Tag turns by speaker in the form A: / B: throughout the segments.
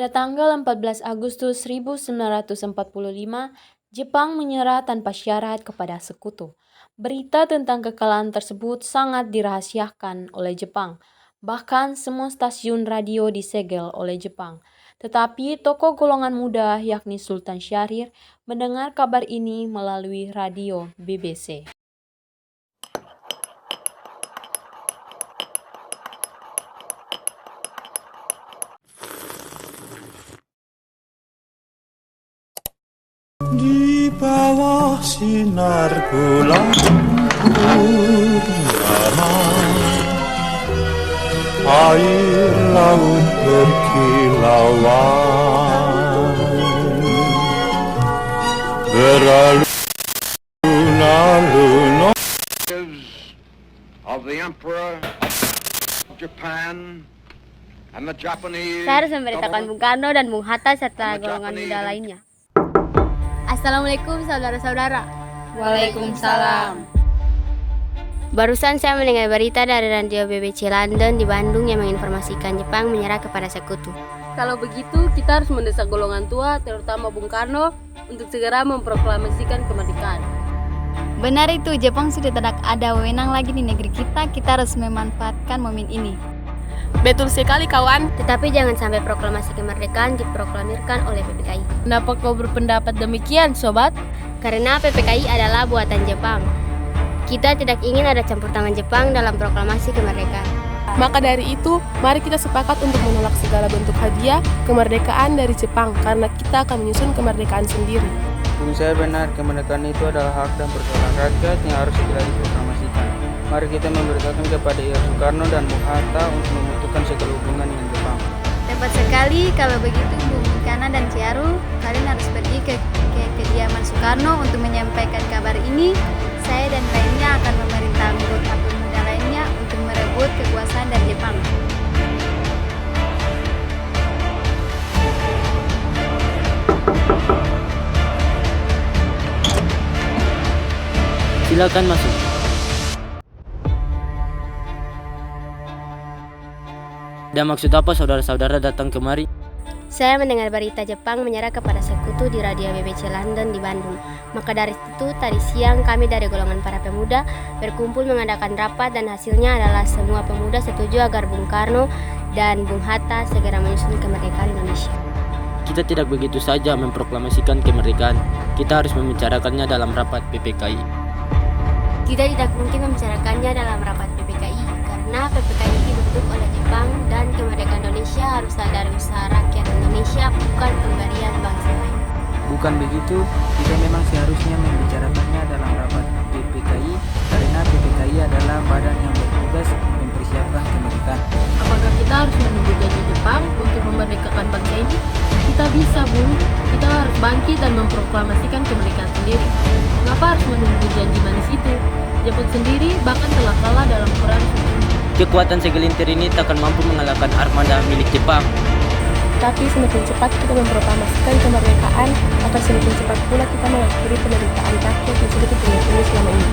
A: Pada tanggal 14 Agustus 1945, Jepang menyerah tanpa syarat kepada Sekutu. Berita tentang kekalahan tersebut sangat dirahasiakan oleh Jepang. Bahkan semua stasiun radio disegel oleh Jepang. Tetapi tokoh golongan muda yakni Sultan Syahrir mendengar kabar ini melalui radio BBC.
B: Di bawah sinar bulan purnama, air laut berkilauan, beralun-alun
C: of the Emperor of Japan and the Japanese.
D: Saya harus memberitakan Bung Karno dan Bung Hatta serta golongan muda lainnya. Assalamualaikum saudara-saudara.
E: Waalaikumsalam.
D: Barusan saya mendengar berita dari radio BBC London di Bandung yang menginformasikan Jepang menyerah kepada Sekutu.
E: Kalau begitu, kita harus mendesak golongan tua, terutama Bung Karno, untuk segera memproklamasikan kemerdekaan.
F: Benar itu, Jepang sudah tidak ada wewenang lagi di negeri kita harus memanfaatkan momen ini.
E: Betul sekali kawan.
D: Tetapi jangan sampai proklamasi kemerdekaan diproklamirkan oleh PPKI.
E: Kenapa kau berpendapat demikian, sobat?
D: Karena PPKI adalah buatan Jepang. Kita tidak ingin ada campur tangan Jepang dalam proklamasi kemerdekaan.
E: Maka dari itu, mari kita sepakat untuk menolak segala bentuk hadiah kemerdekaan dari Jepang, karena kita akan menyusun kemerdekaan sendiri.
G: Menurut saya benar, kemerdekaan itu adalah hak dan persoalan rakyat yang harus segera diproklamasikan. Mari kita memberitakan kepada Ir Soekarno dan Bung Hatta untuk membentukkan segala hubungan dengan Jepang.
F: Tepat sekali, kalau begitu Bung Kana dan Ciaru, kalian harus pergi ke kediaman Soekarno untuk menyampaikan kabar ini. Saya dan lainnya akan memerintah anggota pemuda lainnya untuk merebut kekuasaan dari Jepang.
G: Silakan masuk. Ada maksud apa saudara-saudara datang kemari?
D: Saya mendengar berita Jepang menyerah kepada Sekutu di radio BBC London di Bandung. Maka dari itu, tadi siang kami dari golongan para pemuda berkumpul mengadakan rapat dan hasilnya adalah semua pemuda setuju agar Bung Karno dan Bung Hatta segera menyusun kemerdekaan Indonesia.
G: Kita tidak begitu saja memproklamasikan kemerdekaan. Kita harus membicarakannya dalam rapat PPKI.
D: Kita tidak mungkin membicarakannya dalam rapat PPKI karena PPKI dibentuk oleh Jepang dan kemerdekaan Indonesia haruslah dari usaha rakyat Indonesia, bukan pemberian bangsa lain.
G: Bukan begitu, kita memang seharusnya membicarakannya dalam rapat PPKI karena PPKI adalah badan yang bertugas mempersiapkan kemerdekaan.
E: Apakah kita harus menunggu janji Jepang untuk memerdekakan bangsa ini? Kita bisa, Bung. Kita harus bangkit dan memproklamasikan kemerdekaan sendiri. Mengapa harus menunggu janji manis itu? Jepang sendiri bahkan telah kalah dalam perang.
G: Kekuatan segelintir ini takkan mampu mengalahkan armada milik Jepang.
E: Tapi semakin cepat kita memproklamasikan kemerdekaan, akan semakin cepat pula kita mengakhiri penderitaan rakyat yang sudah ditunggu selama ini.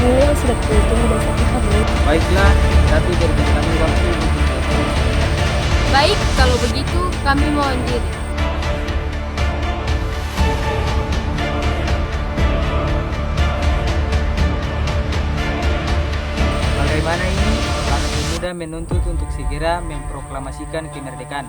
E: Ini yang sudah ditunggu bangsa kita, Bung.
G: Baiklah, tapi berikan kami waktu untuk bertemu.
E: Baik, kalau begitu kami mohon diri.
G: Bagaimana ini? Para pemuda menuntut untuk segera memproklamasikan kemerdekaan.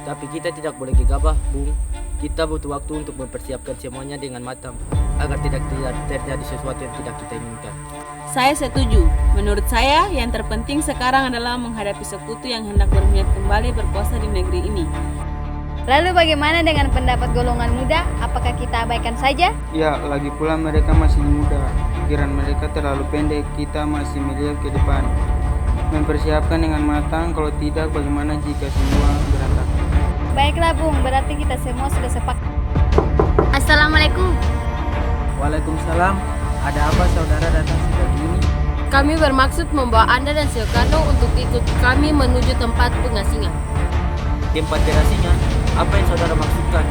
G: Tapi kita tidak boleh gegabah, Bung. Kita butuh waktu untuk mempersiapkan semuanya dengan matang agar tidak terjadi sesuatu yang tidak kita inginkan.
E: Saya setuju. Menurut saya, yang terpenting sekarang adalah menghadapi Sekutu yang hendak berniat kembali berkuasa di negeri ini.
F: Lalu bagaimana dengan pendapat golongan muda? Apakah kita abaikan saja?
G: Ya, lagi pula mereka masih muda. Pikiran mereka terlalu pendek. Kita masih melihat ke depan. Mempersiapkan dengan matang, kalau tidak bagaimana jika semua berantakan?
F: Baiklah Bung, berarti kita semua sudah sepakat.
D: Assalamualaikum.
G: Waalaikumsalam. Ada apa saudara datang seperti ini?
E: Kami bermaksud membawa Anda dan Soekarno untuk ikut kami menuju tempat pengasingan.
G: Tempat pengasingan? Apa yang saudara maksudkan?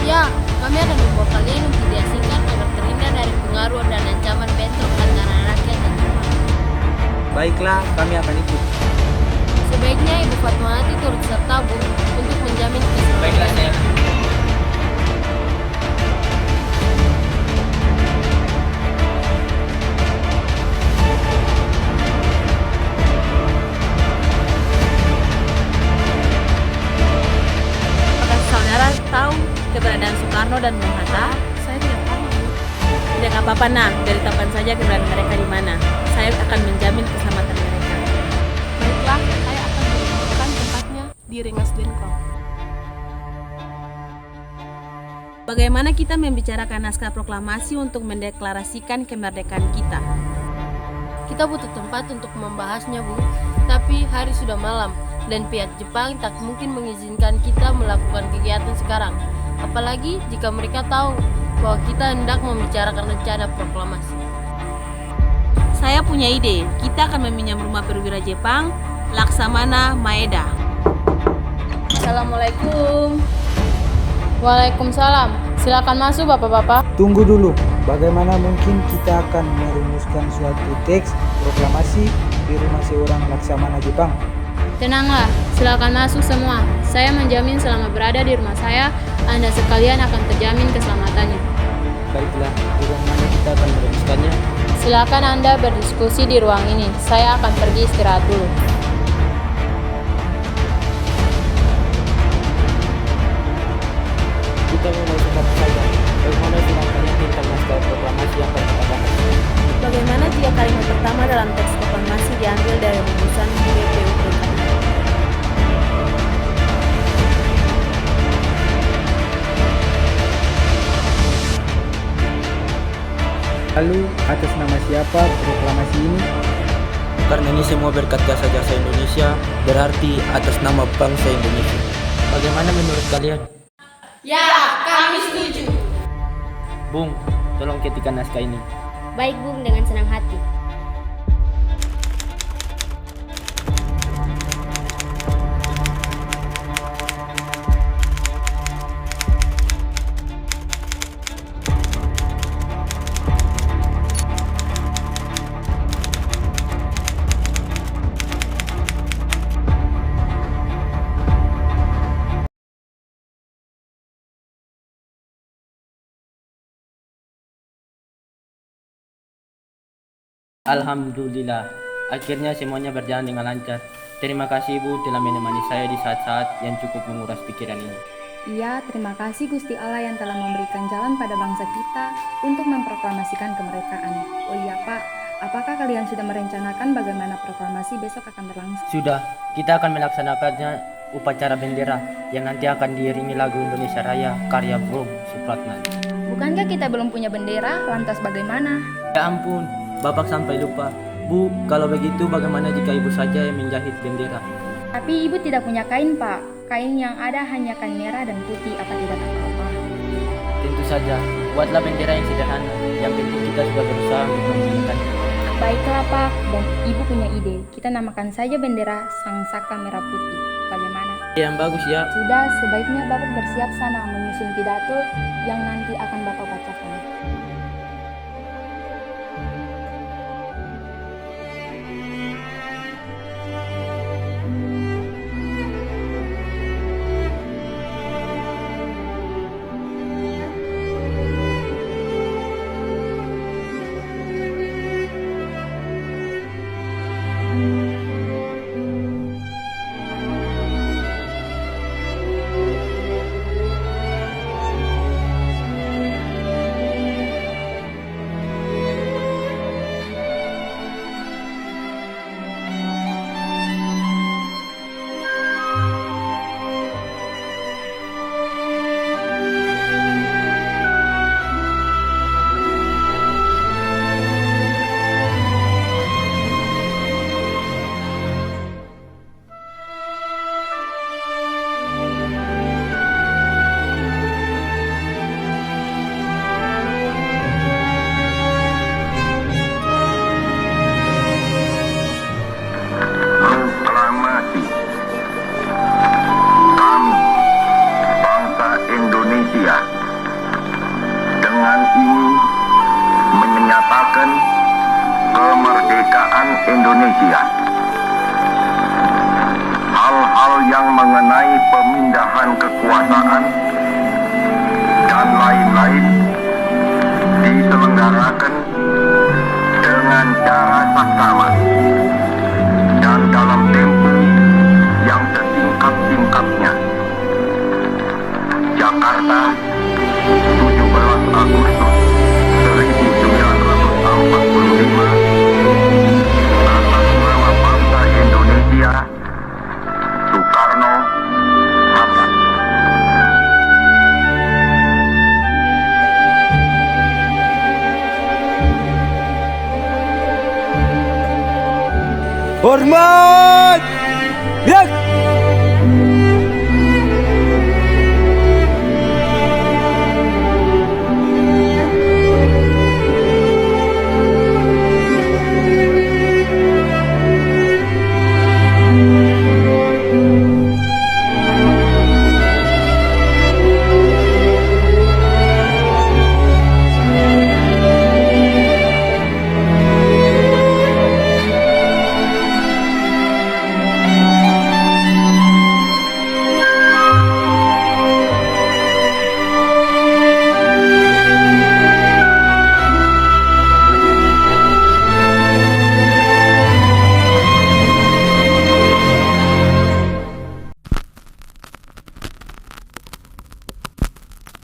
E: Ya, kami akan membawa kalian untuk diasingkan agar terhindar dari pengaruh dan ancaman bentrok antara rakyat dan Jepang.
G: Baiklah, kami akan ikut.
E: Sebaiknya Ibu Fatmawati turut serta Bu untuk menjamin keselamatan.
G: Baiklah saya.
A: Apakah saudara tahu keberadaan Soekarno dan Bung Hatta?
E: Saya tidak tahu Bu.
A: Tidak apa-apa, nah, beritahukan saja keberadaan mereka di mana. Saya akan menjamin keselamatan mereka.
E: Baiklah, saya akan menunjukkan tempatnya di Rengas Dengklok.
A: Bagaimana kita membicarakan naskah proklamasi untuk mendeklarasikan kemerdekaan kita?
E: Kita butuh tempat untuk membahasnya Bu, tapi hari sudah malam dan pihak Jepang tak mungkin mengizinkan kita melakukan kegiatan sekarang. Apalagi jika mereka tahu bahwa kita hendak membicarakan rencana proklamasi.
A: Saya punya ide, kita akan meminjam rumah perwira Jepang, Laksamana Maeda. Assalamualaikum. Waalaikumsalam. Silakan masuk Bapak-bapak.
G: Tunggu dulu, bagaimana mungkin kita akan merumuskan suatu teks proklamasi di rumah seorang Laksamana Jepang?
A: Tenanglah, silakan masuk semua. Saya menjamin selama berada di rumah saya, Anda sekalian akan terjamin keselamatannya.
G: Baiklah, bagaimana kita akan merumuskannya?
A: Silakan Anda berdiskusi di ruang ini. Saya akan pergi istirahat dulu.
G: Kita mulai sekarang saja. Bagaimana tindakannya tentang naskah proklamasi yang akan kita bahas?
A: Bagaimana jika kalimat pertama dalam teks proklamasi diambil dari rumusan BPUPKI?
G: Lalu, atas nama siapa proklamasi ini? Karena ini semua berkat jasa-jasa Indonesia, berarti atas nama bangsa Indonesia. Bagaimana menurut kalian?
E: Ya, kami setuju.
G: Bung, tolong ketikan naskah ini.
D: Baik Bung, dengan senang hati.
G: Alhamdulillah, akhirnya semuanya berjalan dengan lancar. Terima kasih Ibu telah menemani saya di saat-saat yang cukup menguras pikiran ini.
H: Iya, terima kasih Gusti Allah yang telah memberikan jalan pada bangsa kita untuk memproklamasikan kemerdekaan. Oh iya Pak, apakah kalian sudah merencanakan bagaimana proklamasi besok akan berlangsung?
G: Sudah, kita akan melaksanakannya upacara bendera yang nanti akan diiringi lagu Indonesia Raya karya Bung Supratman.
H: Bukankah kita belum punya bendera, lantas bagaimana?
G: Ya ampun, Bapak sampai lupa. Bu, kalau begitu bagaimana jika Ibu saja yang menjahit bendera?
H: Tapi Ibu tidak punya kain Pak, kain yang ada hanya kain merah dan putih, apa tidak apa-apa?
G: Tentu saja, buatlah bendera yang sederhana. Yang penting kita sudah berusaha untuk membuatnya.
H: Baiklah Pak, dan Ibu punya ide, kita namakan saja bendera Sang Saka Merah Putih. Bagaimana?
G: Yang bagus ya.
H: Sudah, sebaiknya Bapak bersiap sana menyusun pidato yang nanti akan Bapak bacakan.
C: Proklamasi kami, bangsa Indonesia, dengan ini menyatakan kemerdekaan Indonesia. hal yang mengenai pemindahan kekuasaan dan lain-lain diselenggarakan dengan cara saksama dan dalam tempo yang sesingkat-singkatnya. Jakarta, 17 Agustus 1945, atas nama bangsa Indonesia, Soekarno, Hatta.
G: Hormat! Reaksi!